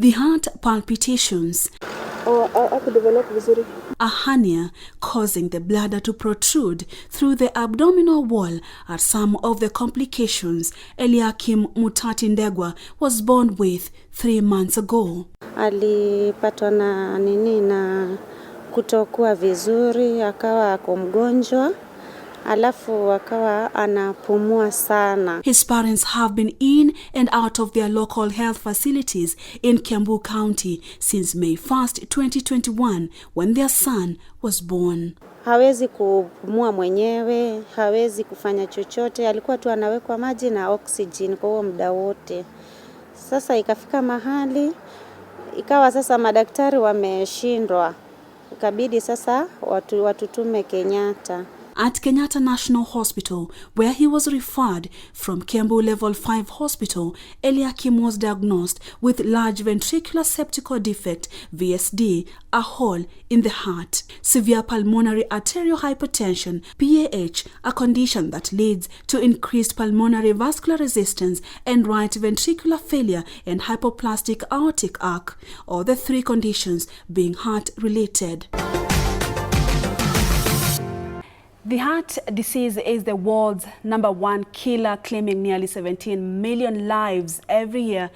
The heart palpitations, a hernia causing the bladder to protrude through the abdominal wall are some of the complications Eliakim Mutati Ndegwa was born with 3 months ago. Alipatwa na kutokuwa vizuri, akawa ako mgonjwa, alafu akawa anapumua sana. His parents have been in and out of their local health facilities in Kiambu County since May 1st, 2021, when their son was born. Hawezi kupumua mwenyewe, hawezi kufanya chochote, alikuwa tu anawekwa maji na oxygen kwa huo muda wote. Sasa ikafika mahali, ikawa sasa madaktari wameshindwa. Ikabidi sasa watutume Kenyatta. At Kenyatta National Hospital, where he was referred from Kiambu Level 5 Hospital, Eliakim was diagnosed with large ventricular septal defect, VSD, a hole in the heart, severe pulmonary arterial hypertension, PAH, a condition that leads to increased pulmonary vascular resistance, and right ventricular failure and hypoplastic aortic arc, all the 3 conditions being heart-related. The heart disease is the world's #1 killer, claiming nearly 17 million lives every year.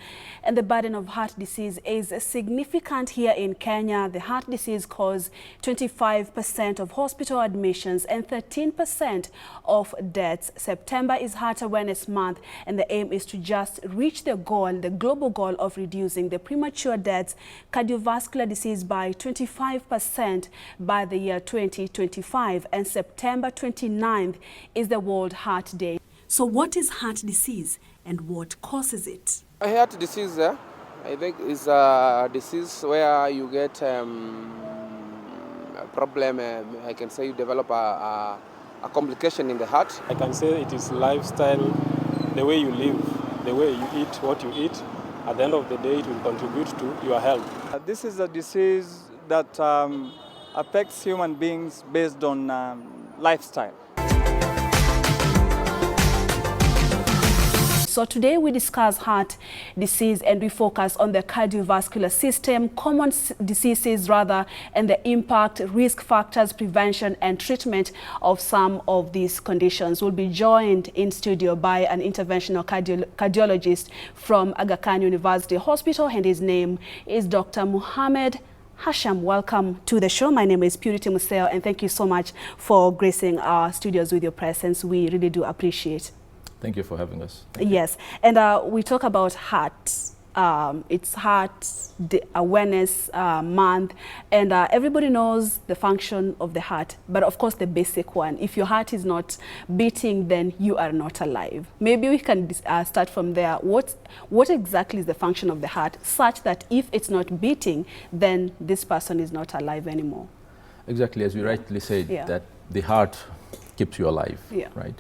And the burden of heart disease is significant here in Kenya. The heart disease causes 25% of hospital admissions and 13% of deaths. September is Heart Awareness Month, and the aim is to just reach the goal, the global goal of reducing the premature deaths, cardiovascular disease by 25% by the year 2025. And September 29th is the World Heart Day. So what is heart disease and what causes it? A heart disease, I think, is a disease where you get a problem. I can say you develop a complication in the heart. I can say it is lifestyle, the way you live, the way you eat, what you eat. At the end of the day, it will contribute to your health. This is a disease that affects human beings based on lifestyle. So today we discuss heart disease and we focus on the cardiovascular system, common diseases rather, and the impact, risk factors, prevention and treatment of some of these conditions. We'll be joined in studio by an interventional cardiologist from Aga Khan University Hospital, and his name is Dr. Mohammed Hasham. Welcome to the show. My name is Museo, and thank you so much for gracing our studios with your presence. We really do appreciate. Thank you for having us. Yes, and we talk about heart. It's Heart Awareness Month, and everybody knows the function of the heart, but of course the basic one. If your heart is not beating, then you are not alive. Maybe we can start from there. What exactly is the function of the heart, such that if it's not beating, then this person is not alive anymore? Exactly, as you rightly said, Yeah. that the heart keeps you alive, Yeah. right?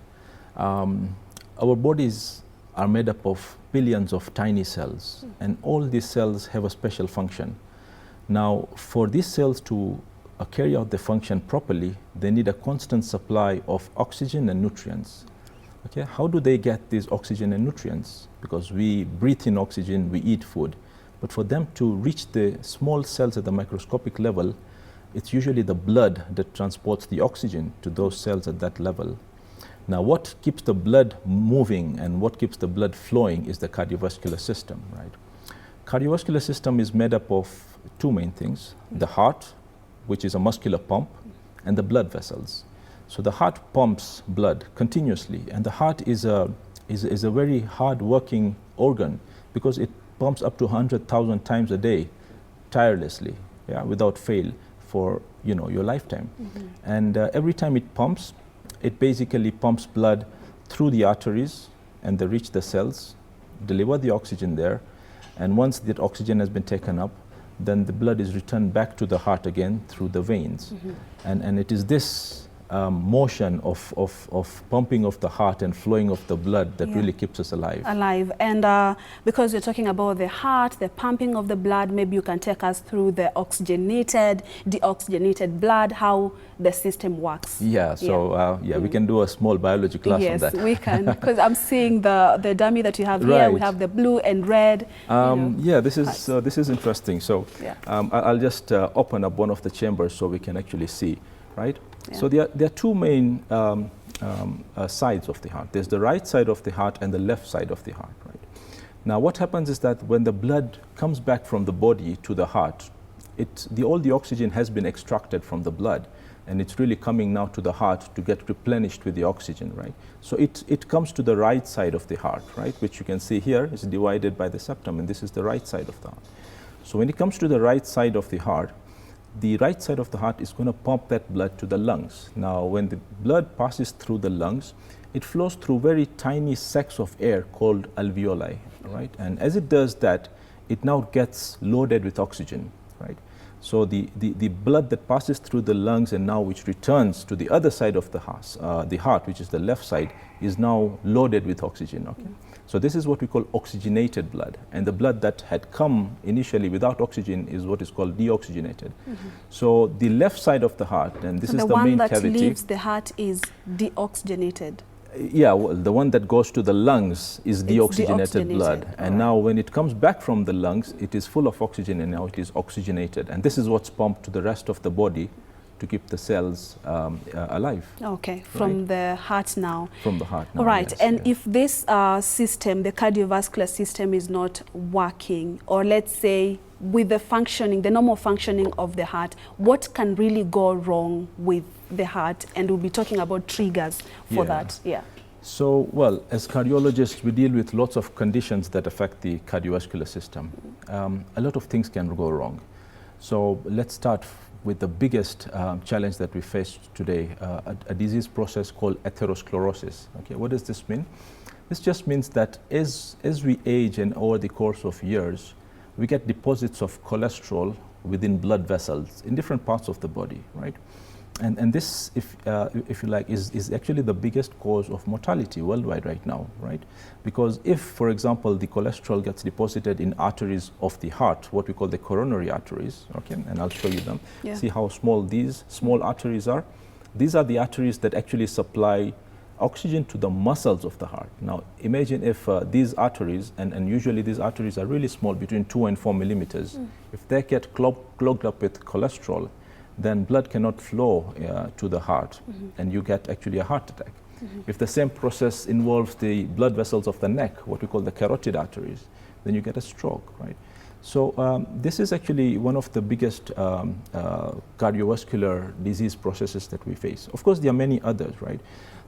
Our bodies are made up of billions of tiny cells, and all these cells have a special function. Now, for these cells to carry out the function properly, they need a constant supply of oxygen and nutrients. Okay, how do they get these oxygen and nutrients? Because we breathe in oxygen, we eat food, but for them to reach the small cells at the microscopic level, it's usually the blood that transports the oxygen to those cells at that level. Now, what keeps the blood moving and what keeps the blood flowing is the cardiovascular system, right? Cardiovascular system is made up of 2 main things: the heart, which is a muscular pump, and the blood vessels. So the heart pumps blood continuously, and the heart is a very hard-working organ because it pumps up to 100,000 times a day, tirelessly, yeah, without fail for your lifetime. And every time it pumps, it basically pumps blood through the arteries, and they reach the cells, deliver the oxygen there, and once that oxygen has been taken up, then the blood is returned back to the heart again through the veins. And it is this motion of pumping of the heart and flowing of the blood that really keeps us alive. And because you're talking about the heart, the pumping of the blood, maybe you can take us through the oxygenated, deoxygenated blood, how the system works. Yeah, so we can do a small biology class on that. Yes, we can, because I'm seeing the dummy that you have here. We have the blue and red. Yeah, this is interesting. So I'll just open up one of the chambers so we can actually see, right? Yeah. So there are two main sides of the heart. There's the right side of the heart and the left side of the heart, right? Now what happens is that when the blood comes back from the body to the heart, all the oxygen has been extracted from the blood, and it's really coming now to the heart to get replenished with the oxygen, right? So it comes to the right side of the heart, right? Which you can see here is divided by the septum, and this is the right side of the heart. So when it comes to the right side of the heart is going to pump that blood to the lungs. Now, when the blood passes through the lungs, it flows through very tiny sacs of air called alveoli, right? And as it does that, it now gets loaded with oxygen, right? So the blood that passes through the lungs and now which returns to the other side of the heart, which is the left side, is now loaded with oxygen, okay? So this is what we call oxygenated blood, and the blood that had come initially without oxygen is what is called deoxygenated. So the left side of the heart, and this is the main cavity. The one that leaves the heart is deoxygenated. Yeah, well, the one that goes to the lungs is deoxygenated blood. And now when it comes back from the lungs, it is full of oxygen, and now it is oxygenated. And this is what's pumped to the rest of the body to keep the cells alive. Okay, from the heart now. From the heart now. All right, yes, and if this system, the cardiovascular system, is not working, or let's say with the normal functioning of the heart, what can really go wrong with the heart? And we'll be talking about triggers for that. Yeah. So, well, as cardiologists, we deal with lots of conditions that affect the cardiovascular system. A lot of things can go wrong. So let's start with the biggest challenge that we face today, a disease process called atherosclerosis. Okay, what does this mean? This just means that as we age and over the course of years, we get deposits of cholesterol within blood vessels in different parts of the body, right? And this, if you like, is actually the biggest cause of mortality worldwide right now, right? Because if, for example, the cholesterol gets deposited in arteries of the heart, what we call the coronary arteries, okay, and I'll show you them. Yeah. See how small these small arteries are? These are the arteries that actually supply oxygen to the muscles of the heart. Now, imagine if these arteries, and usually these arteries are really small, between 2 and 4 millimeters, if they get clogged up with cholesterol, then blood cannot flow to the heart, and you get actually a heart attack. If the same process involves the blood vessels of the neck, what we call the carotid arteries, then you get a stroke, right? So this is actually one of the biggest cardiovascular disease processes that we face. Of course, there are many others, right?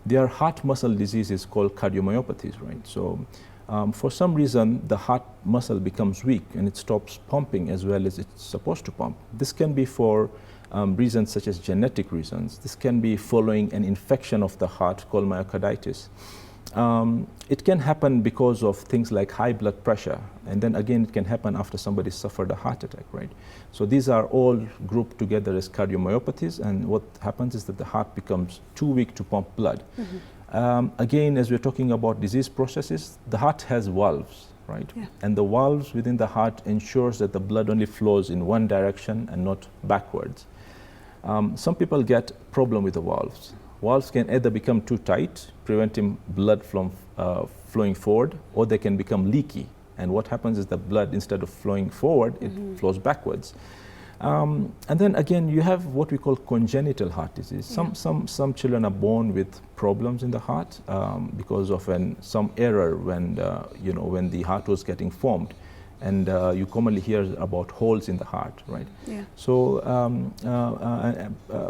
There are heart muscle diseases called cardiomyopathies, right? So for some reason, the heart muscle becomes weak and it stops pumping as well as it's supposed to pump. This can be for reasons such as genetic reasons. This can be following an infection of the heart called myocarditis. It can happen because of things like high blood pressure, and then again it can happen after somebody suffered a heart attack, right? So these are all grouped together as cardiomyopathies, and what happens is that the heart becomes too weak to pump blood. Again, as we're talking about disease processes, the heart has valves, right? Yeah. And the valves within the heart ensures that the blood only flows in one direction and not backwards. Some people get problem with the valves. Valves can either become too tight, preventing blood from flowing forward, or they can become leaky. And what happens is the blood, instead of flowing forward, it flows backwards. And then again, you have what we call congenital heart disease. Some children are born with problems in the heart because of some error when the heart was getting formed. And you commonly hear about holes in the heart, right? Yeah. So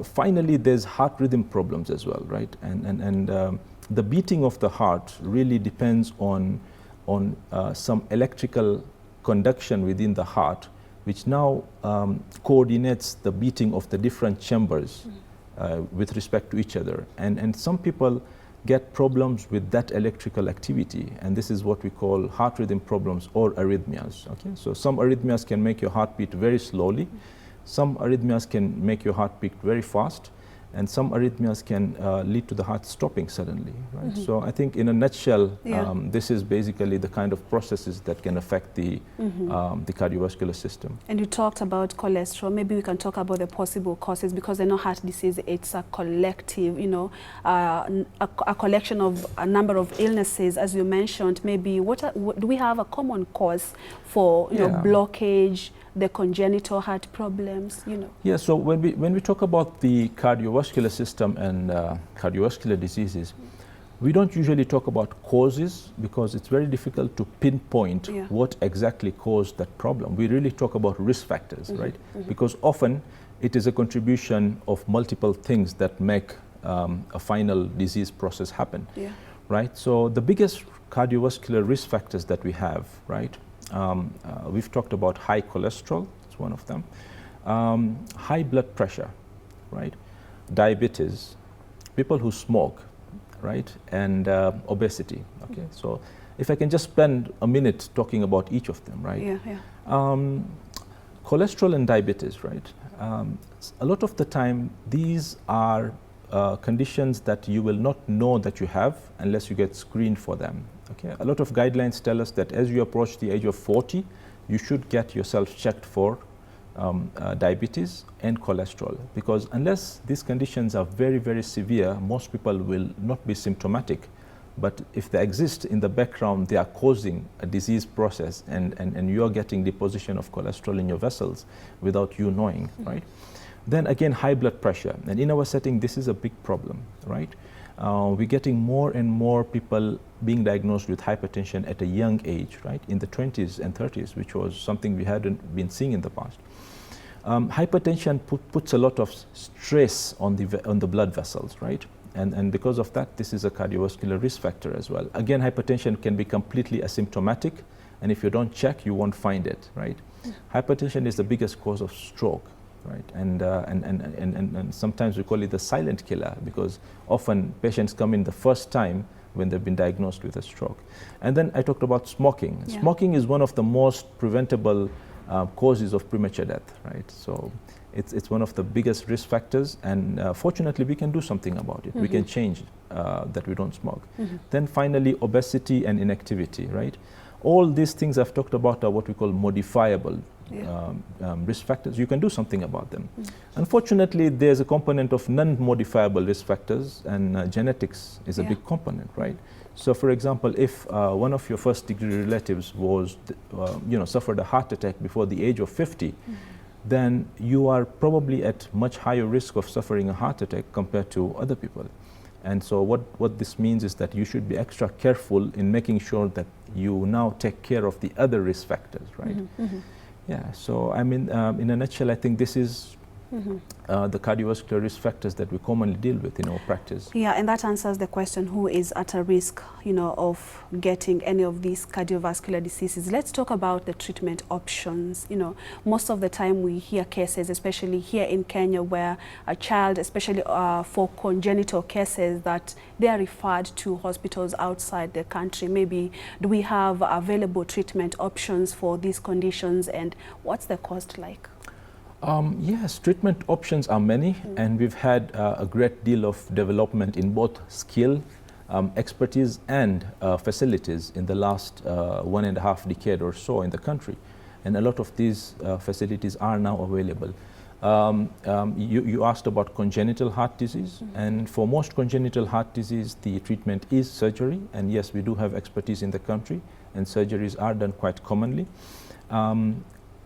finally, there's heart rhythm problems as well, right? And the beating of the heart really depends on some electrical conduction within the heart, which now coordinates the beating of the different chambers with respect to each other. And some people get problems with that electrical activity, and this is what we call heart rhythm problems or arrhythmias. Okay, so some arrhythmias can make your heart beat very slowly, some arrhythmias can make your heart beat very fast, and some arrhythmias can lead to the heart stopping suddenly, right? So I think in a nutshell, this is basically the kind of processes that can affect the cardiovascular system. And you talked about cholesterol. Maybe we can talk about the possible causes, because I know heart disease, it's a collective, you know, a collection of a number of illnesses, as you mentioned. Maybe do we have a common cause for, you know, blockage, the congenital heart problems, you know? Yeah, so when we talk about the cardiovascular system and cardiovascular diseases, we don't usually talk about causes, because it's very difficult to pinpoint what exactly caused that problem. We really talk about risk factors, right? Because often it is a contribution of multiple things that make a final disease process happen, right? So the biggest cardiovascular risk factors that we have, right? We've talked about high cholesterol, it's one of them. High blood pressure, right? Diabetes, people who smoke, right? And obesity, okay? So if I can just spend a minute talking about each of them, right? Cholesterol and diabetes, right? A lot of the time, these are conditions that you will not know that you have unless you get screened for them. Okay, a lot of guidelines tell us that as you approach the age of 40, you should get yourself checked for diabetes and cholesterol, because unless these conditions are very, very severe, most people will not be symptomatic. But if they exist in the background, they are causing a disease process, and you're getting deposition of cholesterol in your vessels without you knowing, right? Then again, high blood pressure. And in our setting, this is a big problem, right? We're getting more and more people being diagnosed with hypertension at a young age, right? In the 20s and 30s, which was something we hadn't been seeing in the past. Hypertension puts a lot of stress on the blood vessels, right? And because of that, this is a cardiovascular risk factor as well. Again, hypertension can be completely asymptomatic, and if you don't check, you won't find it, right? Hypertension is the biggest cause of stroke, right? And sometimes we call it the silent killer, because often patients come in the first time when they've been diagnosed with a stroke. And then I talked about smoking. Smoking is one of the most preventable causes of premature death, right? So it's one of the biggest risk factors, and fortunately we can do something about it. We can change that we don't smoke. Then finally, obesity and inactivity, right? All these things I've talked about are what we call modifiable risk factors. You can do something about them. Unfortunately, there's a component of non-modifiable risk factors, and genetics is a big component, right? So for example, if one of your first degree relatives was, suffered a heart attack before the age of 50, then you are probably at much higher risk of suffering a heart attack compared to other people. And so what this means is that you should be extra careful in making sure that you now take care of the other risk factors, right? Yeah, so I mean, in a nutshell, I think this is the cardiovascular risk factors that we commonly deal with in our practice. Yeah, and that answers the question, who is at a risk, of getting any of these cardiovascular diseases. Let's talk about the treatment options. Most of the time we hear cases, especially here in Kenya, where a child, especially for congenital cases, that they are referred to hospitals outside the country. Maybe do we have available treatment options for these conditions, and what's the cost like? Yes, treatment options are many, and we've had a great deal of development in both skill, expertise, and facilities in the last 1.5 decade or so in the country. And a lot of these facilities are now available. You asked about congenital heart disease, and for most congenital heart disease, the treatment is surgery. And yes, we do have expertise in the country, and surgeries are done quite commonly.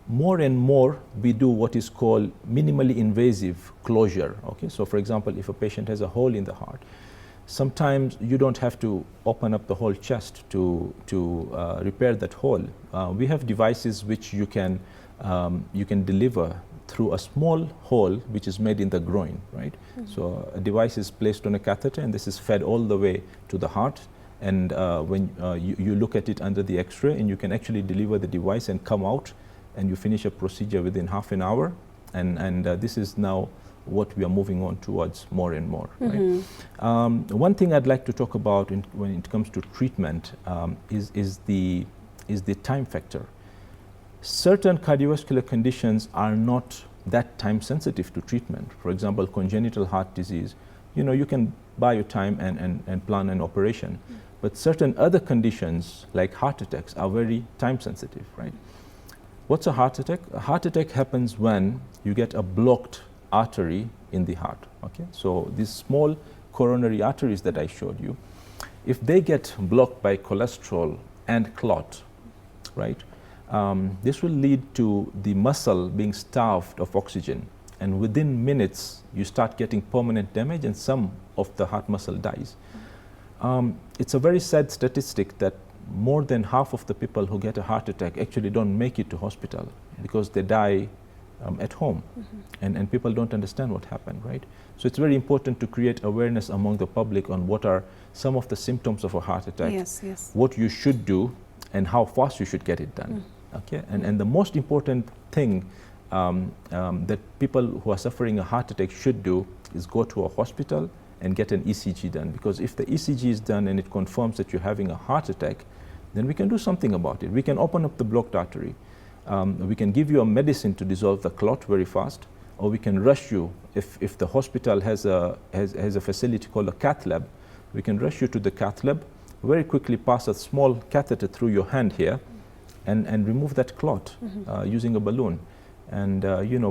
More and more, we do what is called minimally invasive closure. Okay, so for example, if a patient has a hole in the heart, sometimes you don't have to open up the whole chest to repair that hole. We have devices which you can deliver through a small hole which is made in the groin, right? So a device is placed on a catheter, and this is fed all the way to the heart. And when you look at it under the X-ray, and you can actually deliver the device and come out, and you finish a procedure within half an hour, and this is now what we are moving on towards more and more. Right? One thing I'd like to talk about when it comes to treatment is the time factor. Certain cardiovascular conditions are not that time sensitive to treatment. For example, congenital heart disease, you can buy your time and plan an operation. But certain other conditions like heart attacks are very time sensitive, right? What's a heart attack? A heart attack happens when you get a blocked artery in the heart, okay? So these small coronary arteries that I showed you, if they get blocked by cholesterol and clot, right? This will lead to the muscle being starved of oxygen, and within minutes you start getting permanent damage and some of the heart muscle dies. It's a very sad statistic that more than half of the people who get a heart attack actually don't make it to hospital because they die at home, and people don't understand what happened, right? So it's very important to create awareness among the public on what are some of the symptoms of a heart attack, what you should do, and how fast you should get it done. Okay, and the most important thing that people who are suffering a heart attack should do is go to a hospital and get an ECG done, because if the ECG is done and it confirms that you're having a heart attack, then we can do something about it. We can open up the blocked artery. We can give you a medicine to dissolve the clot very fast, or we can rush you, if the hospital has a facility called a cath lab, we can rush you to the cath lab, very quickly pass a small catheter through your hand here, and remove that clot using a balloon. And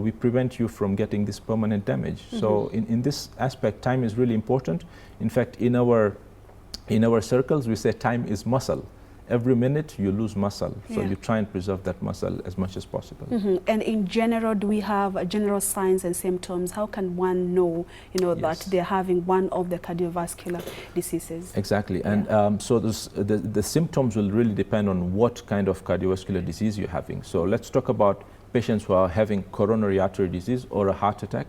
we prevent you from getting this permanent damage. So in this aspect, time is really important. In fact, in our circles, we say time is muscle. Every minute you lose muscle, so you try and preserve that muscle as much as possible. And in general, do we have general signs and symptoms? How can one know, that they're having one of the cardiovascular diseases? Exactly, and so the symptoms will really depend on what kind of cardiovascular disease you're having. So let's talk about patients who are having coronary artery disease or a heart attack.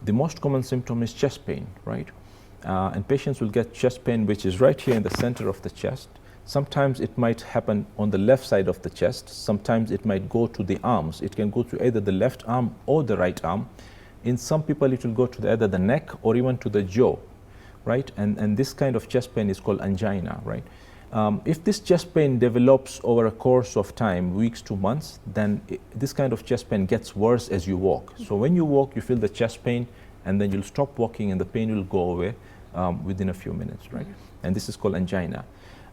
The most common symptom is chest pain, right? And patients will get chest pain, which is right here in the center of the chest. Sometimes it might happen on the left side of the chest. Sometimes it might go to the arms. It can go to either the left arm or the right arm. In some people, it will go to either the neck or even to the jaw, right? And this kind of chest pain is called angina, right? If this chest pain develops over a course of time, weeks to months, then this kind of chest pain gets worse as you walk. So when you walk, you feel the chest pain, and then you'll stop walking and the pain will go away within a few minutes, right? And this is called angina.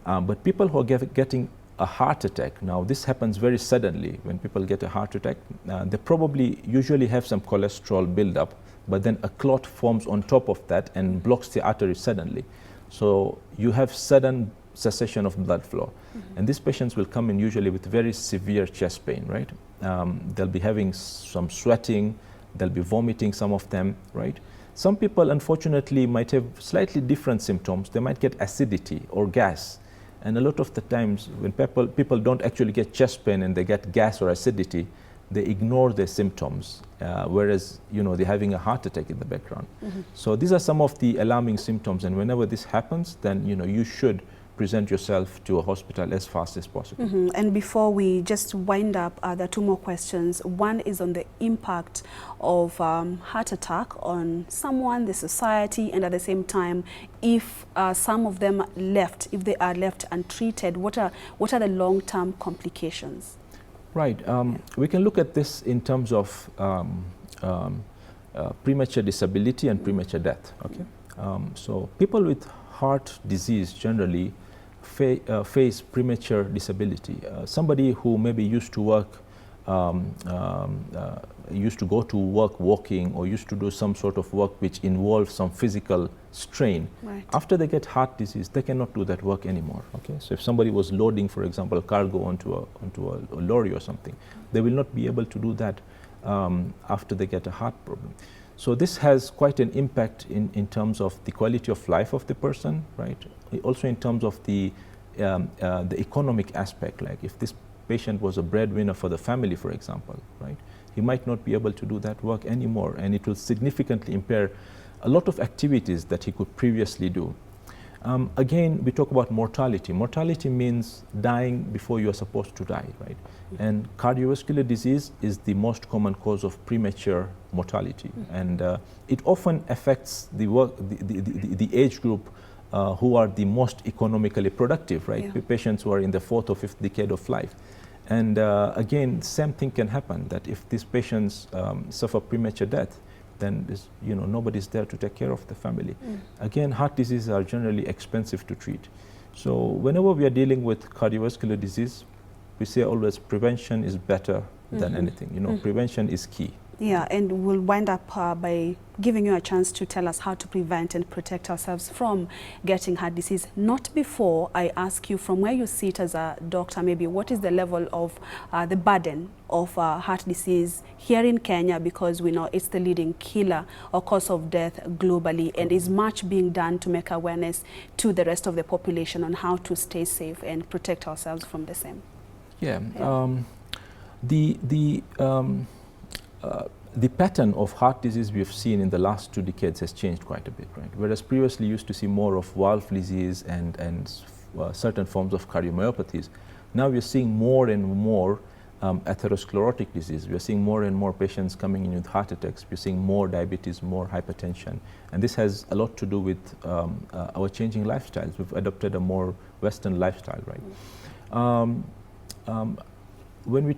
But people who are getting a heart attack, now this happens very suddenly. When people get a heart attack, they probably usually have some cholesterol buildup, but then a clot forms on top of that and blocks the artery suddenly. So you have sudden cessation of blood flow. And these patients will come in usually with very severe chest pain, right? They'll be having some sweating, they'll be vomiting, some of them, right? Some people, unfortunately, might have slightly different symptoms. They might get acidity or gas. And a lot of the times when people don't actually get chest pain and they get gas or acidity, they ignore their symptoms, whereas they're having a heart attack in the background. So these are some of the alarming symptoms, and whenever this happens, then you should present yourself to a hospital as fast as possible. And before we just wind up, there are two more questions. One is on the impact of heart attack on someone, the society, and at the same time, if some of them if they are left untreated, what are the long-term complications? Right. We can look at this in terms of premature disability and premature death. Okay. So people with heart disease generally face premature disability. Somebody who maybe used to work, used to go to work walking, or used to do some sort of work which involves some physical strain. Right. After they get heart disease, they cannot do that work anymore. Okay, so if somebody was loading, for example, cargo onto a lorry or something, they will not be able to do that after they get a heart problem. So this has quite an impact in terms of the quality of life of the person, right? Also in terms of the economic aspect, like if this patient was a breadwinner for the family, for example, right? He might not be able to do that work anymore, and it will significantly impair a lot of activities that he could previously do. Again, we talk about mortality. Mortality means dying before you are supposed to die, right? And cardiovascular disease is the most common cause of premature mortality, and it often affects the age group who are the most economically productive, right? Yeah. Patients who are in the 4th or 5th decade of life. And again, same thing can happen, that if these patients suffer premature death, then nobody's there to take care of the family. Again, heart diseases are generally expensive to treat. So whenever we are dealing with cardiovascular disease, we say always prevention is better than anything. Prevention is key. Yeah, and we'll wind up by giving you a chance to tell us how to prevent and protect ourselves from getting heart disease. Not before I ask you, from where you sit as a doctor, maybe what is the level of the burden of heart disease here in Kenya, because we know it's the leading killer or cause of death globally, and is much being done to make awareness to the rest of the population on how to stay safe and protect ourselves from the same. Yeah, the pattern of heart disease we've seen in the last 2 decades has changed quite a bit, right? Whereas previously you used to see more of valve disease and certain forms of cardiomyopathies, now we're seeing more and more atherosclerotic disease. We're seeing more and more patients coming in with heart attacks. We're seeing more diabetes, more hypertension. And this has a lot to do with our changing lifestyles. We've adopted a more Western lifestyle, right? When we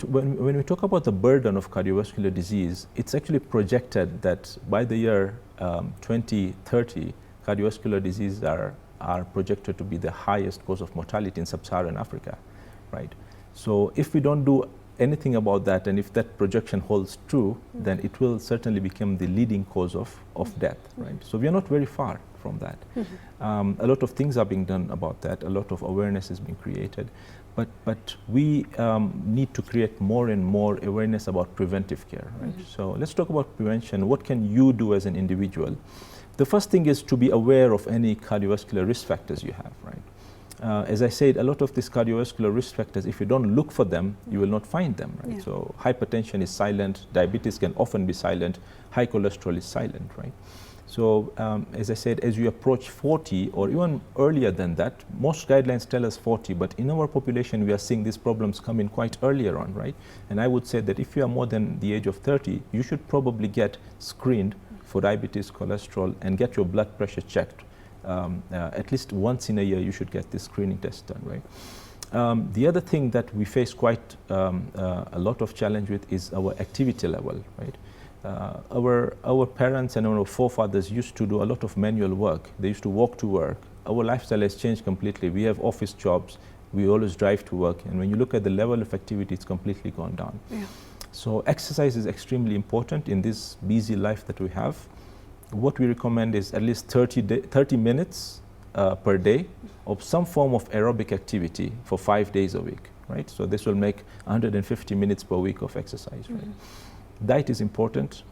talk about the burden of cardiovascular disease, it's actually projected that by the year 2030, cardiovascular diseases are projected to be the highest cause of mortality in sub-Saharan Africa, right? So if we don't do anything about that, and if that projection holds true, then it will certainly become the leading cause of death, right? So we are not very far from that. A lot of things are being done about that. A lot of awareness is being created. But we need to create more and more awareness about preventive care, right? So let's talk about prevention. What can you do as an individual? The first thing is to be aware of any cardiovascular risk factors you have, right? As I said, a lot of these cardiovascular risk factors, if you don't look for them, you will not find them, right? Yeah. So hypertension is silent, diabetes can often be silent, high cholesterol is silent, right? So as I said, as you approach 40 or even earlier than that, most guidelines tell us 40, but in our population we are seeing these problems come in quite earlier on, right? And I would say that if you are more than the age of 30, you should probably get screened for diabetes, cholesterol, and get your blood pressure checked. At least once in a year you should get this screening test done, right? The other thing that we face quite a lot of challenge with is our activity level, right? Our parents and our forefathers used to do a lot of manual work. They used to walk to work. Our lifestyle has changed completely. We have office jobs. We always drive to work. And when you look at the level of activity, it's completely gone down. Yeah. So exercise is extremely important in this busy life that we have. What we recommend is at least 30 minutes per day of some form of aerobic activity for 5 days a week, right? So this will make 150 minutes per week of exercise, right? Diet is important.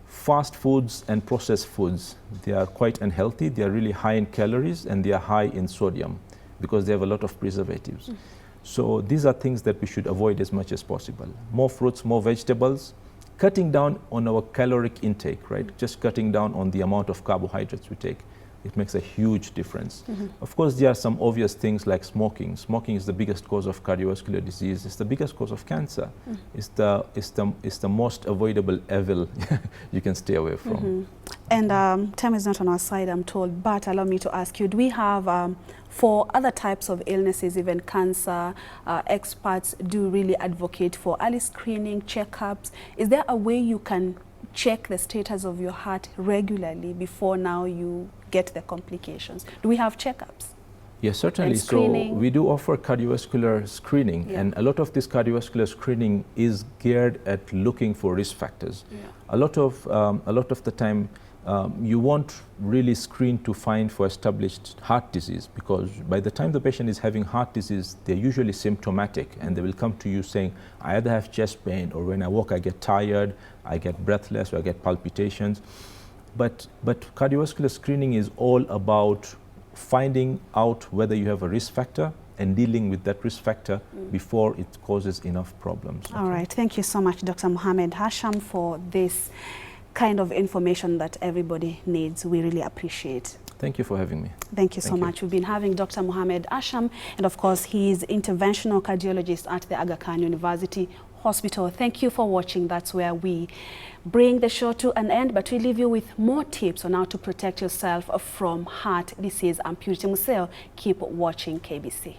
Fast foods and processed foods, they are quite unhealthy. They are really high in calories and they are high in sodium because they have a lot of preservatives. So these are things that we should avoid as much as possible. More fruits, more vegetables, cutting down on our caloric intake, right? Just cutting down on the amount of carbohydrates we take. It makes a huge difference. Of course, there are some obvious things like smoking. Smoking is the biggest cause of cardiovascular disease. It's the biggest cause of cancer. It's the most avoidable evil you can stay away from. And time is not on our side, I'm told, but allow me to ask you, do we have, for other types of illnesses, even cancer, experts do really advocate for early screening, checkups? Is there a way you can check the status of your heart regularly before now you get the complications? Do we have checkups? Yes, certainly. So we do offer cardiovascular screening, and a lot of this cardiovascular screening is geared at looking for risk factors. A lot of the time you won't really screen to find for established heart disease, because by the time the patient is having heart disease, they're usually symptomatic and they will come to you saying, I either have chest pain, or when I walk I get tired, I get breathless, or I get palpitations. But cardiovascular screening is all about finding out whether you have a risk factor and dealing with that risk factor before it causes enough problems. All right, thank you so much, Dr. Mohammed Hasham, for this kind of information that everybody needs. We really appreciate. Thank you for having me. Thank you so much. We've been having Dr. Mohammed Hasham, and of course he is interventional cardiologist at the Aga Khan University Hospital. Thank you for watching. That's where we bring the show to an end, but we leave you with more tips on how to protect yourself from heart disease and purity. Museo, keep watching KBC.